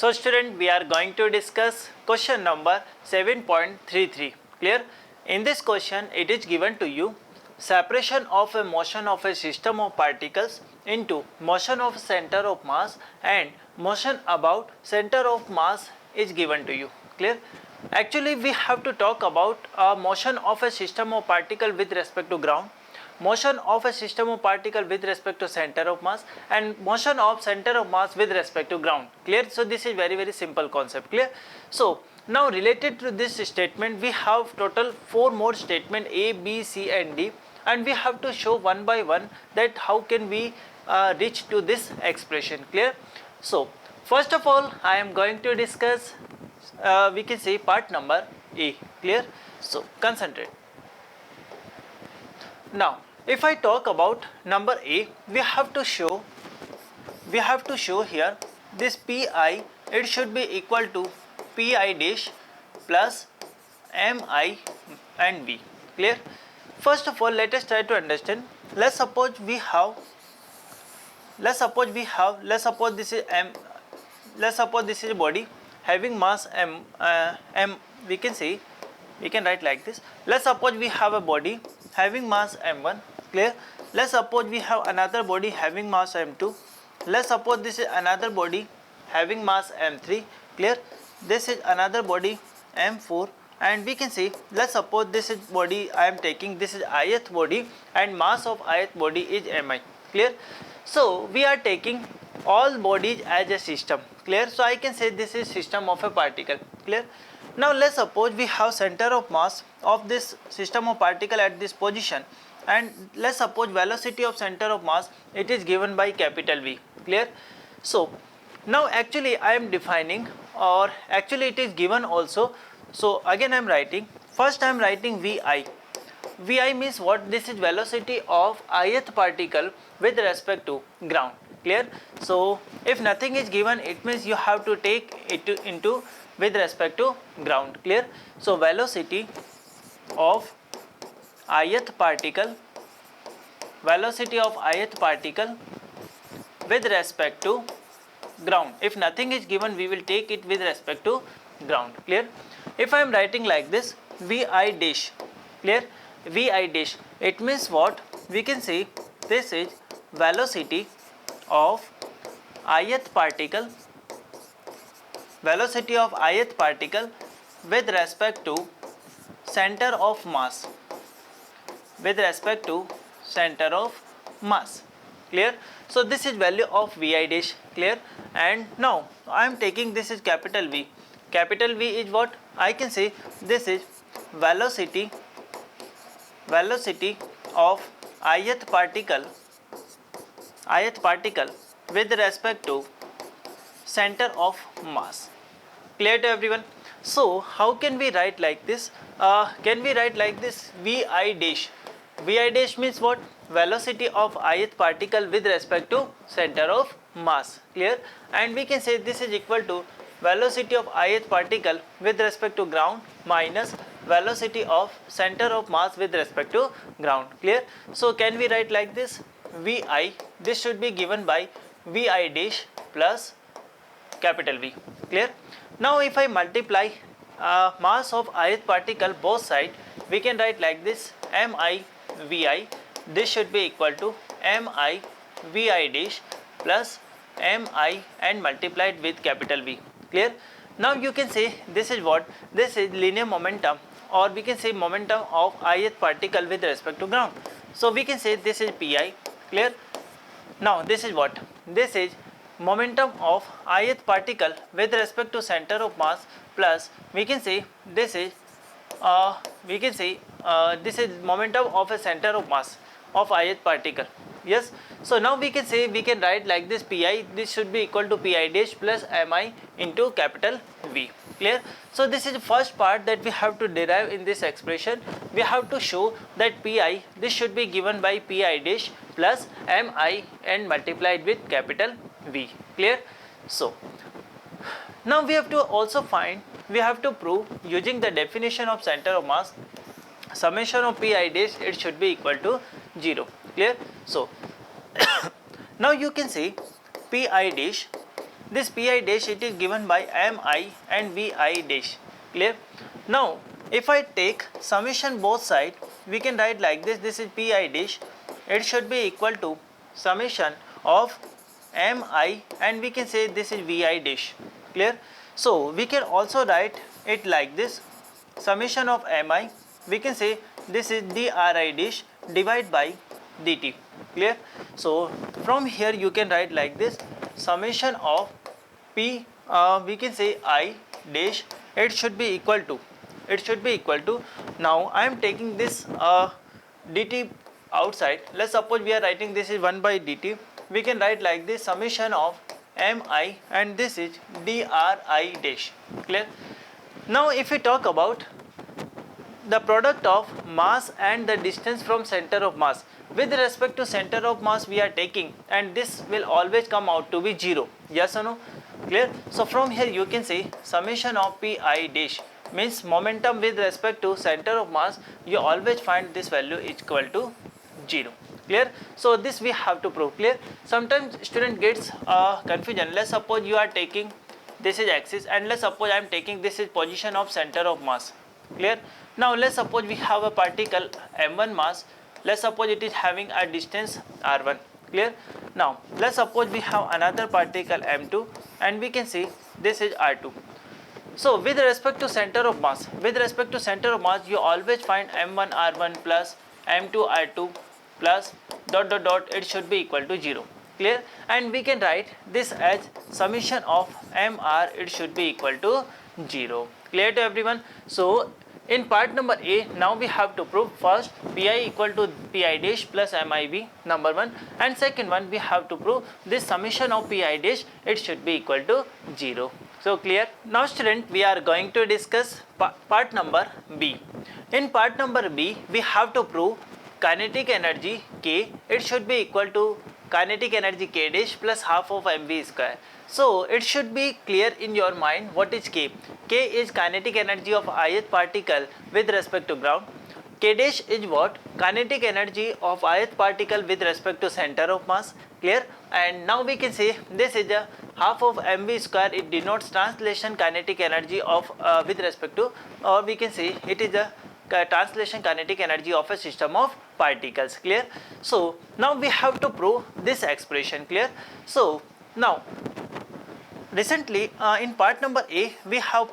So student, we are going to discuss question number 7.33. Clear? In this question, it is given to you separation of a motion of a system of particles into motion of center of mass and motion about center of mass is given to you. Clear? Actually, we have to talk about motion of a system of particle with respect to ground, motion of a system of particle with respect to center of mass, and motion of center of mass with respect to ground. Clear? So this is very simple concept. Clear? So now related to this statement, we have total 4 more statement A, B, C and D, and we have to show one by one that how can we reach to this expression. Clear? So first of all, I am going to discuss we can say part number A. Clear? So concentrate. Now if I talk about number A, we have to show here this Pi, it should be equal to Pi dash plus Mi and V. Clear? First of all, let us try to understand. Let's suppose this is M. Let's suppose this is a body having mass M. We can write like this. Let's suppose we have a body having mass M1. Clear? Let's suppose we have another body having mass M2. Let's suppose this is another body having mass M3. Clear? This is another body M4, and we can see, let's suppose this is body I am taking, this is ith body and mass of ith body is Mi. Clear? So we are taking all bodies as a system. Clear? So I can say this is system of a particle. Clear? Now let's suppose we have center of mass of this system of particle at this position, and let's suppose velocity of center of mass, it is given by capital V. Clear? So now actually I am defining, or actually it is given also. So again I am writing, first I am writing Vi. Vi means what? This is velocity of ith particle with respect to ground. Clear? So if nothing is given, it means you have to take it into with respect to ground. Clear? So velocity of ith particle with respect to ground. If nothing is given, we will take it with respect to ground. Clear? If I am writing like this, Vi dash. Clear? Vi dash, it means what? We can say this is velocity of ith particle with respect to center of mass, Clear? So this is value of Vi dash. Clear? And now I am taking, this is capital V. Capital V is what? I can say this is velocity of ith particle with respect to center of mass. Clear to everyone? So how can we write like this? Can we write like this? Vi dash. Vi dash means what? Velocity of ith particle with respect to center of mass. Clear? And we can say this is equal to velocity of ith particle with respect to ground minus velocity of center of mass with respect to ground. Clear? So can we write like this? Vi, this should be given by Vi dash plus capital V. Clear? Now if I multiply mass of ith particle both sides, we can write like this: Mi Vi. This should be equal to Mi Vi dash plus Mi and multiplied with capital V. Clear? Now you can say this is what? This is linear momentum, or we can say momentum of ith particle with respect to ground. So we can say this is Pi. Clear? Now this is what? This is momentum of ith particle with respect to center of mass, plus we can say this is this is momentum of a center of mass of ith particle. Yes. So now we can say, we can write like this: Pi, this should be equal to Pi dash plus Mi into capital V. Clear? So this is the first part that we have to derive in this expression. We have to show that Pi, this should be given by Pi dash plus Mi and multiplied with capital V. Clear? So now we have to also find, we have to prove using the definition of center of mass, summation of Pi dash, it should be equal to 0. Clear? So now you can say Pi dash this pi dash, it is given by mi and vi dash. Clear? Now if I take summation both side, we can write like this. This is pi dash, it should be equal to summation of mi and we can say this is vi dash. Clear? So we can also write it like this, summation of mi, we can say this is dri dash divided by dt. Clear? So from here you can write like this, summation of p, we can say I dash, it should be equal to, now I am taking this dt outside. Let's suppose we are writing this is 1 by dt, we can write like this, summation of mi and this is dri dash. Clear? Now if we talk about the product of mass and the distance from center of mass, with respect to center of mass we are taking, and this will always come out to be 0. Yes or no? Clear? So from here you can say summation of pi dash means momentum with respect to center of mass, you always find this value is equal to 0. Clear? So this we have to prove. Clear? Sometimes student gets confusion. Let's suppose you are taking this is axis and let's suppose I am taking this is position of center of mass. Clear? Now let's suppose we have a particle m1 mass, let's suppose it is having a distance r1. Clear? Now let's suppose we have another particle m2 and we can see this is r2. So with respect to center of mass, you always find m1 r1 plus m2 r2 plus dot dot dot, it should be equal to 0. Clear? And we can write this as summation of mr, it should be equal to 0. Clear to everyone? So in part number A, now we have to prove first pi equal to pi dash plus mib, number 1, and second one we have to prove this summation of pi dash, it should be equal to 0. So clear? Now student, we are going to discuss part number B. In part number B, we have to prove kinetic energy K, it should be equal to kinetic energy K dash plus half of mv square. So it should be clear in your mind what is K. K is kinetic energy of ith particle with respect to ground. K dash is what? Kinetic energy of ith particle with respect to center of mass. Clear? And now we can say this is a half of mv square, it denotes translation kinetic energy of with respect to, or we can say it is a translation kinetic energy of a system of particles. Clear? So now we have to prove this expression. Clear? So now recently in part number A, we have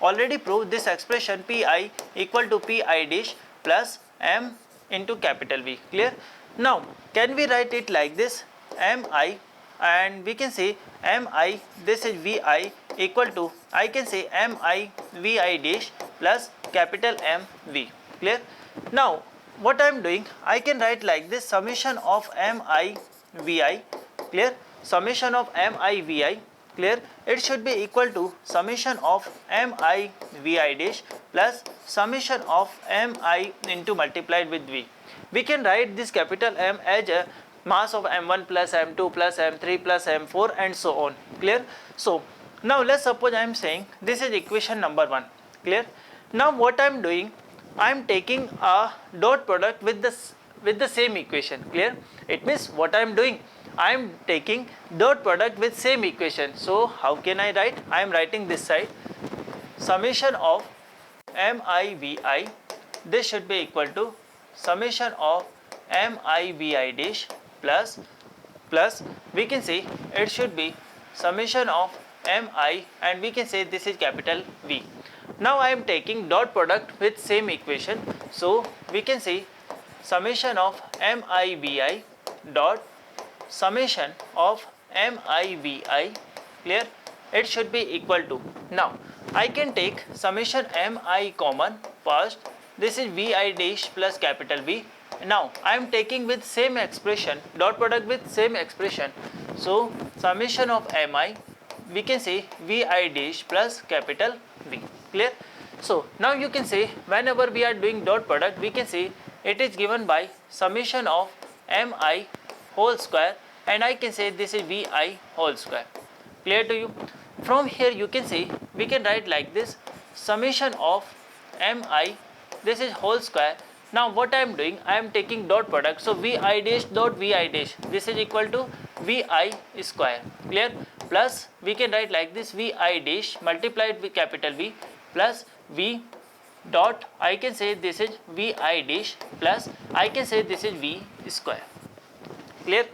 already proved this expression pi equal to pi dash plus m into capital V. Clear? Now can we write it like this, mi, and we can say mi, this is vi equal to, I can say mi vi dash plus capital M V. Clear? Now what I am doing, I can write like this, summation of mi vi. Clear? Summation of mi vi. Clear? It should be equal to summation of mi vi dash plus summation of mi into multiplied with v. We can write this capital M as a mass of m1 plus m2 plus m3 plus m4 and so on. Clear? So now let's suppose I am saying this is equation number 1. Clear? Now what I am doing, I am taking a dot product with the same equation. Clear? It means what I am doing, I am taking dot product with same equation. So how can I write? I am writing this side, summation of mi vi, this should be equal to summation of mi vi dash plus we can say it should be summation of mi and we can say this is capital V. Now I am taking dot product with same equation, so we can say summation of mi vi dot summation of mi vi. Clear? It should be equal to, now I can take summation mi common first, this is vi dash plus capital V. Now I am taking with same expression, dot product with same expression, so summation of mi, we can say vi dash plus capital V. Clear? So now you can say whenever we are doing dot product, we can say it is given by summation of mi whole square and I can say this is vi whole square. Clear to you? From here you can say we can write like this, summation of mi, this is whole square. Now what I am doing, I am taking dot product, so vi dash dot vi dash, this is equal to vi square. Clear? plus we can write like this Vi dash multiplied with capital V plus V dot, I can say this is Vi dash plus I can say this is V square. Clear?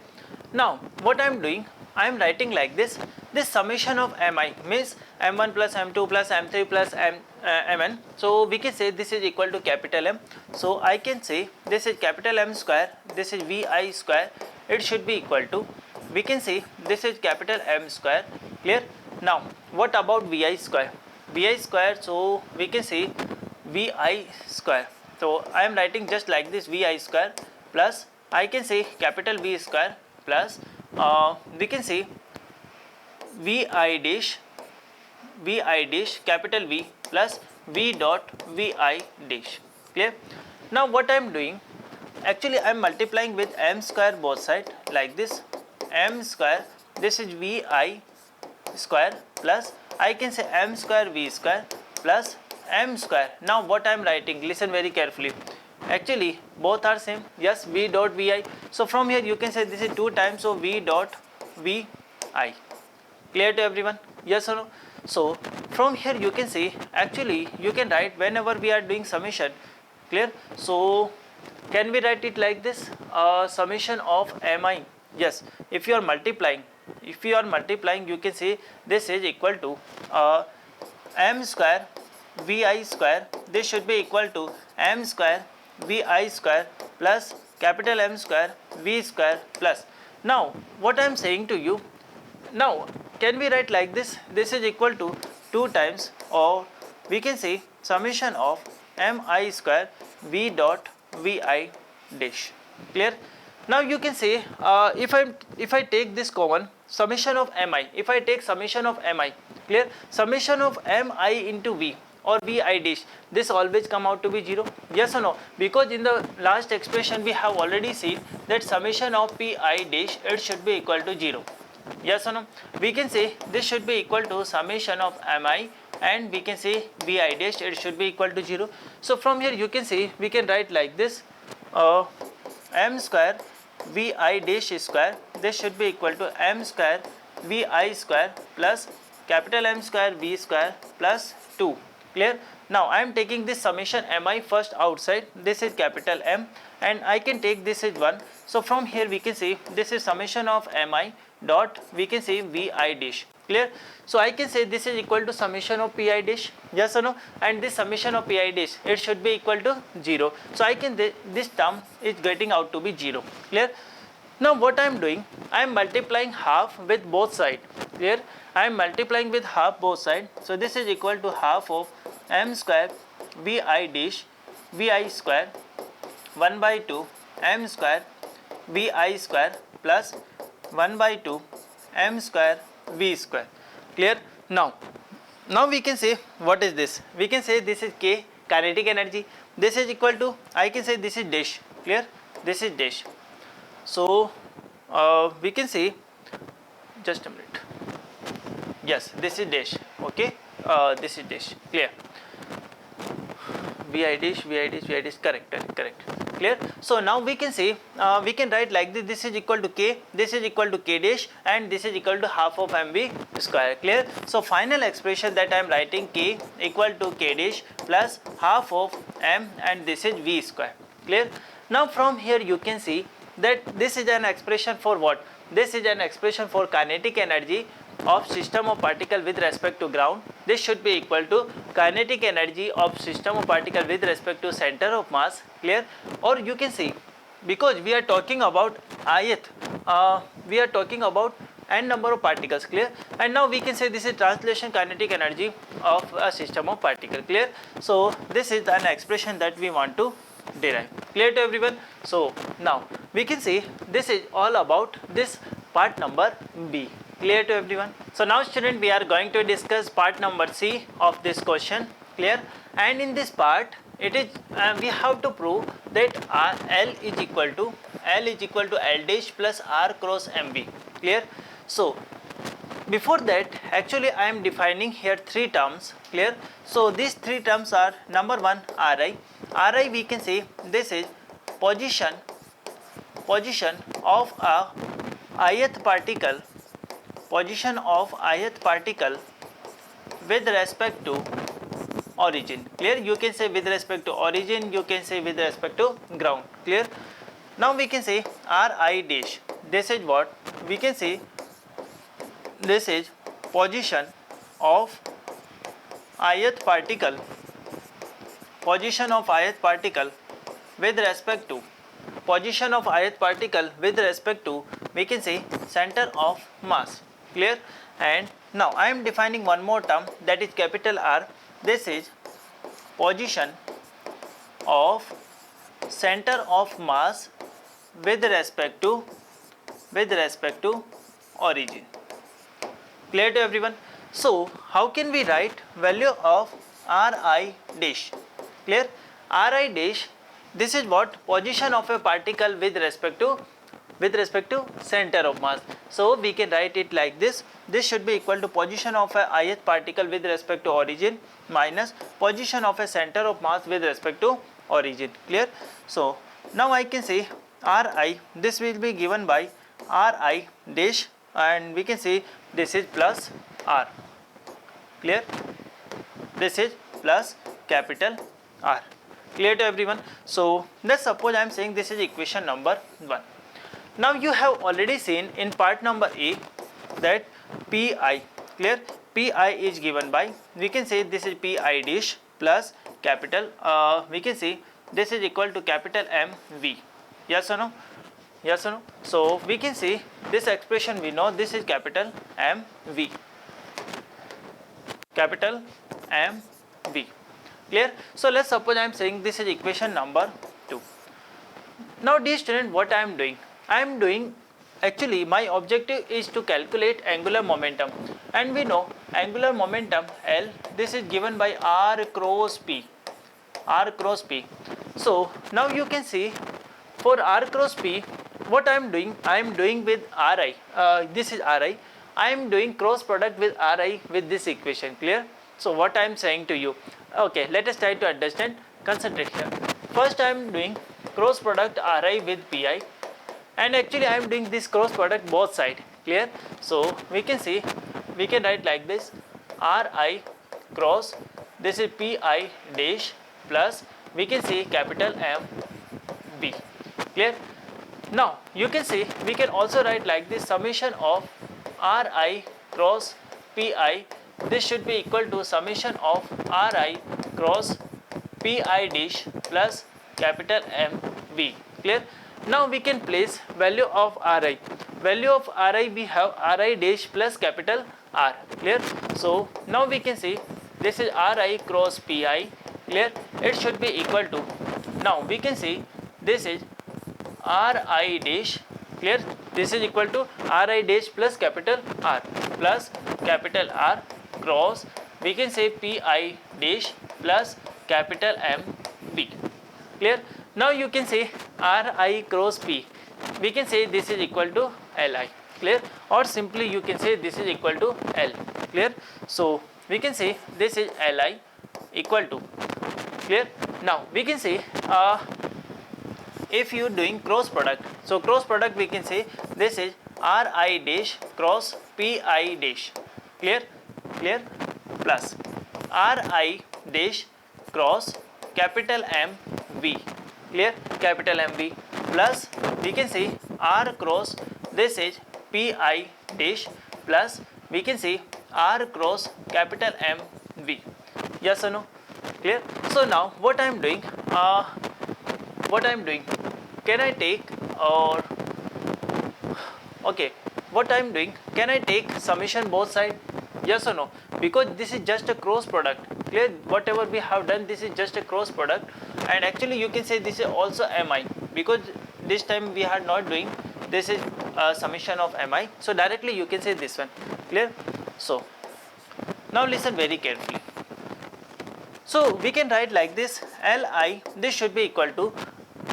Now what I am doing, I am writing like this summation of mi means m1 plus m2 plus m3 plus mn. So we can say this is equal to capital M. So I can say this is capital M square, this is Vi square, it should be equal to, we can say this is capital M square. Clear? Now what about Vi square? Vi square, so we can say Vi square. So I am writing just like this Vi square plus I can say capital V square plus we can say Vi dash capital V plus V dot Vi dash. Clear? Now what I am doing, actually I am multiplying with m square both side like this, m square, this is Vi square plus I can say m square V square plus m square. Now what I am writing, listen very carefully, actually both are same, yes, V dot Vi. So from here you can say this is 2 times of V dot Vi. Clear to everyone? Yes or no? So from here you can say, actually you can write whenever we are doing summation. Clear? So can we write it like this, summation of mi? Yes, if you are multiplying you can say this is equal to m square Vi square, this should be equal to m square Vi square plus capital M square V square plus. Now what I am saying to you, now can we write like this, this is equal to 2 times, or we can say summation of mi square V dot Vi dash. Clear? Now you can say if I take this common summation of mi, if I take summation of mi, clear, summation of mi into V or Vi dash, this always come out to be 0, yes or no? Because in the last expression we have already seen that summation of Pi dash, it should be equal to 0, yes or no? We can say this should be equal to summation of mi and we can say Vi dash, it should be equal to 0. So from here you can say we can write like this, m square Vi dash square, this should be equal to m square Vi square plus capital M square V square plus 2. Clear? Now I am taking this summation mi first outside, this is capital M and I can take this is 1. So from here we can say this is summation of mi dot, we can say Vi dash. Clear? So I can say this is equal to summation of Pi dash, yes or no? And this summation of Pi dash, it should be equal to 0. So I can, this term is getting out to be 0. Clear? Now what I am doing, I am multiplying half with both sides. Clear? I am multiplying with half both sides. So this is equal to half of m square Vi dash Vi square 1 by 2 m square Vi square plus 1 by 2 m square V square. Clear? Now we can say what is this? We can say this is K, kinetic energy. This is equal to, I can say this is dash. Clear? This is dash. So we can say, just a minute. Yes, this is dash. Okay, this is dash. Clear? Vi dash, correct. Clear? So now we can say, we can write like this, this is equal to K, this is equal to K dash and this is equal to half of mv square. Clear? So final expression that I am writing, K equal to K dash plus half of m and this is V square. Clear? Now from here you can see that this is an expression for what? This is an expression for kinetic energy of system of particle with respect to ground. This should be equal to kinetic energy of system of particle with respect to center of mass. Clear? Or you can see, because we are talking about ith, we are talking about n number of particles. Clear? And now we can say this is translation kinetic energy of a system of particle. Clear? So this is an expression that we want to derive. Clear to everyone? So now we can say this is all about this part number B. Clear to everyone? So now student, we are going to discuss part number C of this question. Clear? And in this part it is we have to prove that L is equal to L dash plus R cross MV. Clear? So before that, actually I am defining here 3 terms. Clear? So these 3 terms are, number 1 Ri. Ri we can say this is position of a ith particle position of ith particle with respect to origin. Clear? You can say with respect to origin, you can say with respect to ground. Clear? Now we can say Ri dash. This is what we can say. This is position of ith particle. Position of ith particle with respect to position of ith particle with respect to, we can say, center of mass. Clear? And now I am defining one more term, that is capital R. This is position of center of mass with respect to origin. Clear to everyone? So how can we write value of Ri dash? Clear? Ri dash, this is what position of a particle with respect to center of mass. So we can write it like this. This should be equal to position of a ith particle with respect to origin minus position of a center of mass with respect to origin. Clear? So now I can say Ri, this will be given by Ri dash, and we can say this is plus R. Clear? This is plus capital R. Clear to everyone? So let's suppose I am saying this is equation number 1. Now you have already seen in part number A that Pi, clear, Pi is given by, we can say this is Pi dash plus capital, we can say this is equal to capital MV. Yes or no? Yes or no? So we can say this expression, we know this is capital MV. Capital MV. Clear? So let's suppose I am saying this is equation number 2. Now dear student, what I am doing? I am doing, actually my objective is to calculate angular momentum, and we know angular momentum L, this is given by R cross P. R cross P. So now you can see for R cross P, what I am doing? I am doing with Ri. This is Ri. I am doing cross product with Ri with this equation. Clear? So what I am saying to you? Okay, let us try to understand. Concentrate here. First I am doing cross product Ri with Pi, and actually I am doing this cross product both side. Clear? So we can see, we can write like this: Ri cross, this is Pi dash plus, we can see capital M B. Clear? Now you can see we can also write like this: summation of Ri cross Pi, this should be equal to summation of Ri cross Pi dash plus capital M V. Clear? Now we can place value of Ri. Value of Ri, we have Ri dash plus capital R. Clear? So now we can see this is Ri cross Pi. Clear? It should be equal to, now we can see this is Ri dash. Clear? This is equal to Ri dash plus capital R cross, we can say Pi dash plus capital M B. Clear? Now you can say Ri cross P, we can say this is equal to Li. Clear? Or simply you can say this is equal to L. Clear? So we can say this is Li equal to, clear? Now we can say if you are doing cross product, so cross product we can say this is Ri dash cross Pi dash. Clear? Clear? Plus Ri dash cross capital M V. Clear? Capital M V plus, we can say R cross, this is Pi dash plus, we can say R cross capital M V. Yes or no? Clear? So now what I am doing? Can I take, or okay, what I am doing? Can I take summation both side? Yes or no? Because this is just a cross product. Clear? Whatever we have done, this is just a cross product, and actually you can say this is also Mi, because this time we are not doing, this is summation of Mi. So directly you can say this one. Clear? So now listen very carefully. So we can write like this: Li, this should be equal to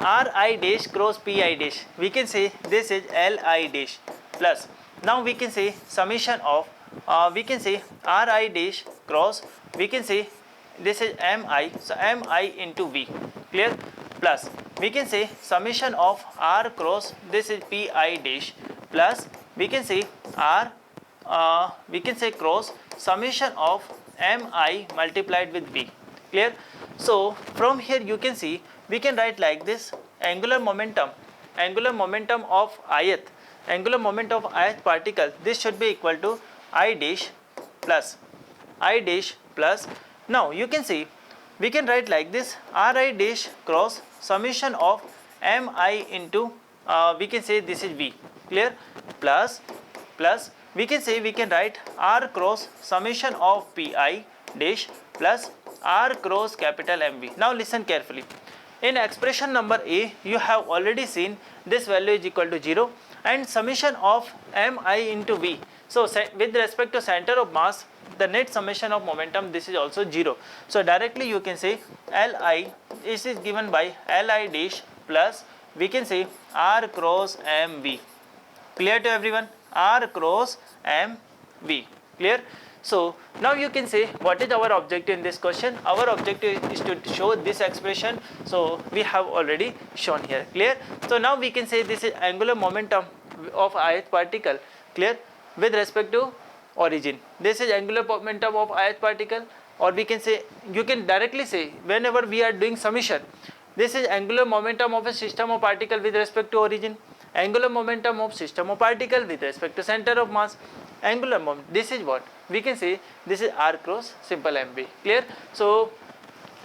Ri dash cross Pi dash. We can say this is Li dash plus, now we can say summation of, we can say Ri dash cross, we can say this is Mi, so Mi into V. Clear? Plus we can say summation of R cross, this is Pi dash plus, we can say R we can say cross summation of mi multiplied with b. Clear? So from here you can see we can write like this: angular momentum of ith particle, this should be equal to I dash plus now you can see we can write like this: ri dash cross summation of mi into we can say this is v. Clear? Plus we can say we can write r cross summation of pi dash plus r cross capital MV. Now listen carefully. In expression number A, you have already seen this value is equal to 0 and summation of mi into v. So with respect to center of mass, the net summation of momentum, this is also 0. So directly you can say Li, this is given by Li dash plus we can say r cross mv. Clear to everyone? R cross mv. Clear? So now you can say what is our objective in this question. Our objective is to show this expression. So we have already shown here. Clear? So now we can say this is angular momentum of ith particle. Clear? With respect to origin. This is angular momentum of ith particle, or we can say, you can directly say whenever we are doing summation, this is angular momentum of a system of particle with respect to origin, angular momentum of system of particle with respect to center of mass, angular moment, this is what we can say, this is r cross simple mv. Clear? So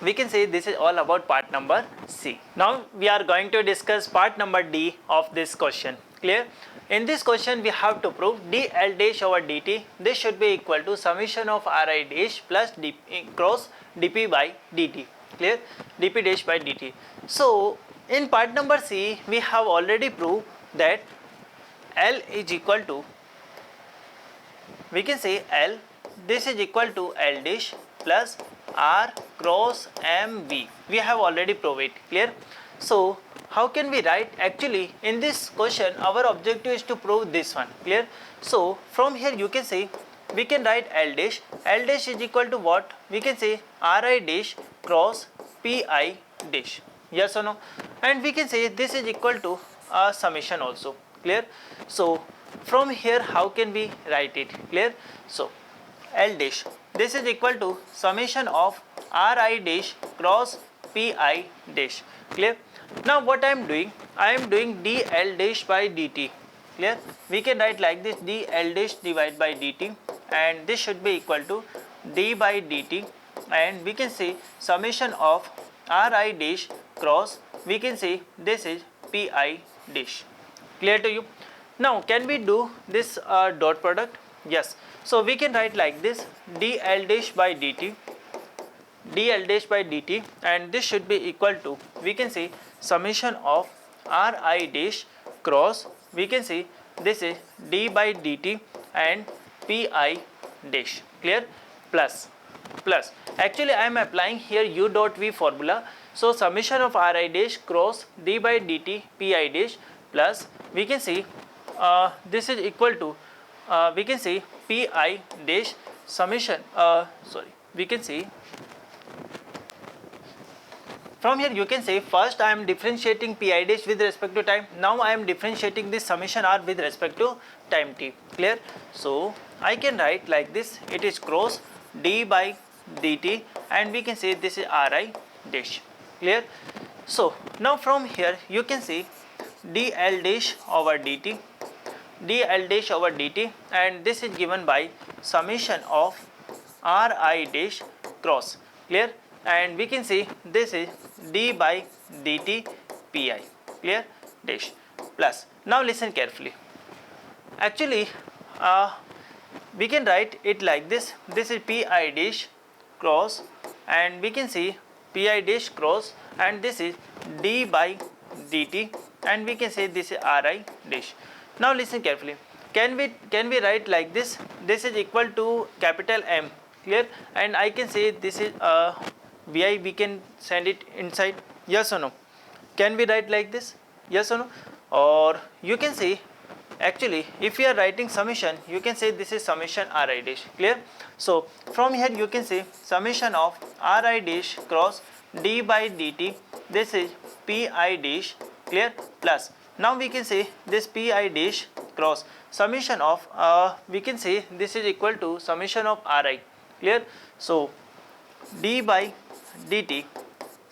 we can say this is all about part number C. Now we are going to discuss part number D of this question. Clear? In this question we have to prove dl dash over dt, this should be equal to summation of ri dash plus cross dp by dt. Clear? dp dash by dt. So in part number C we have already proved that L is equal to, we can say L, this is equal to L dash plus R cross mv. We have already proved it. Clear? So how can we write? Actually in this question our objective is to prove this one. Clear? So from here you can say we can write L dash is equal to what? We can say Ri dash cross Pi dash. Yes or no? And we can say this is equal to a summation also. Clear? So from here how can we write it? Clear? So L dash, this is equal to summation of Ri dash cross Pi dash. Clear? Now what I am doing dl dash by dt. Clear? We can write like this: dl dash divided by dt, and this should be equal to d by dt, and we can say summation of Ri dash cross, we can say this is Pi dash. Clear to you? Now can we do this dot product? Yes. So we can write like this: dl dash by dt, and this should be equal to, we can say summation of Ri dash cross, we can say this is d by dt and Pi dash. Clear? Plus actually I am applying here u dot v formula. So summation of Ri dash cross d by dt Pi dash plus, we can say this is equal to we can say Pi dash summation we can say, from here you can say first I am differentiating Pi dash with respect to time. Now I am differentiating this summation r with respect to time t. Clear? So I can write like this: it is cross d by dt, and we can say this is Ri dash. Clear? So now from here you can say dl dash over dt, and this is given by summation of Ri dash cross. Clear? And we can say this is d by dt Pi. Clear? Dash plus. Now listen carefully. Actually we can write it like this: this is Pi dash cross, and we can see Pi dash cross, and this is d by dt, and we can say this is Ri dash. Now listen carefully. Can we write like this: this is equal to capital M. Clear? And I can say this is Vi, we can send it inside. Yes or no? Can we write like this? Yes or no? Or you can say, actually if you are writing summation, you can say this is summation Ri dash. Clear? So from here you can say summation of Ri dash cross d by dt, this is Pi dash. Clear? Plus now we can say this Pi dash cross summation of we can say this is equal to summation of Ri. Clear? So d by dt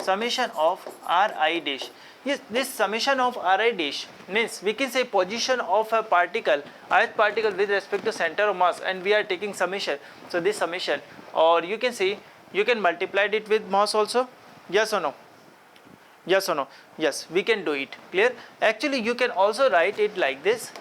summation of Ri dash. Yes, this summation of Ri dash means we can say position of a particle, ith particle with respect to center of mass, and we are taking summation. So this summation, or you can say you can multiply it with mass also. Yes or no? Yes or no? Yes, we can do it. Clear? Actually, you can also write it like this.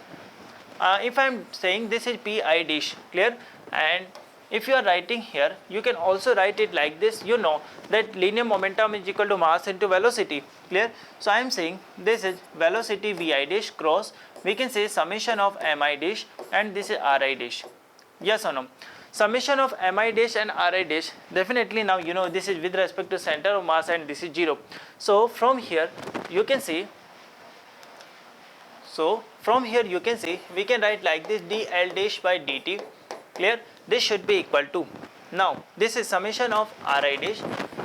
If I am saying this is pi dash, clear? And if you are writing here, you can also write it like this. You know that linear momentum is equal to mass into velocity. Clear? So I am saying this is velocity vi dash cross, we can say summation of mi dash, and this is Ri dash. Yes or no? Summation of mi dash and Ri dash, definitely now you know this is with respect to center of mass and this is 0. So from here you can see, we can write like this dl dash by dt. Clear? This should be equal to, now this is summation of Ri dash,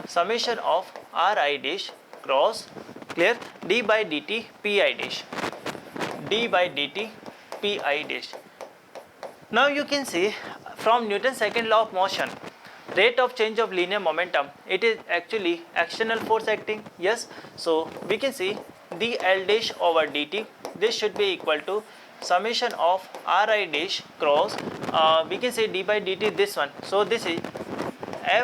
summation of Ri dash cross, clear, d by dt pi dash, d by dt pi dash. Now you can see from Newton's second law of motion, rate of change of linear momentum, it is actually external force acting. Yes, so we can see dl dash over dt, this should be equal to summation of Ri dash cross, we can say d by dt this one, so this is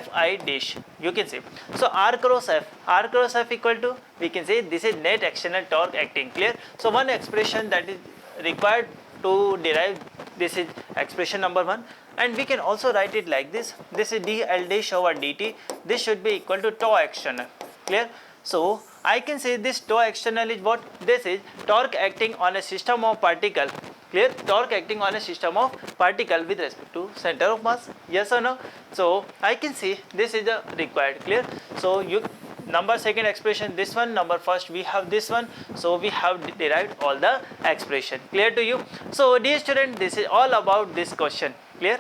fi dash, you can say. So r cross f equal to, we can say this is net external torque acting. Clear? So one expression that is required to derive this is expression number 1, and we can also write it like this. This is dl dash over dt, this should be equal to tau external. Clear? So I can say this tau external is what? This is torque acting on a system of particle. Clear? Torque acting on a system of particle with respect to center of mass. Yes or no? So I can see this is the required. Clear? So you number second expression this one, number first we have this one, so we have derived all the expression. Clear to you? So dear student, this is all about this question. Clear?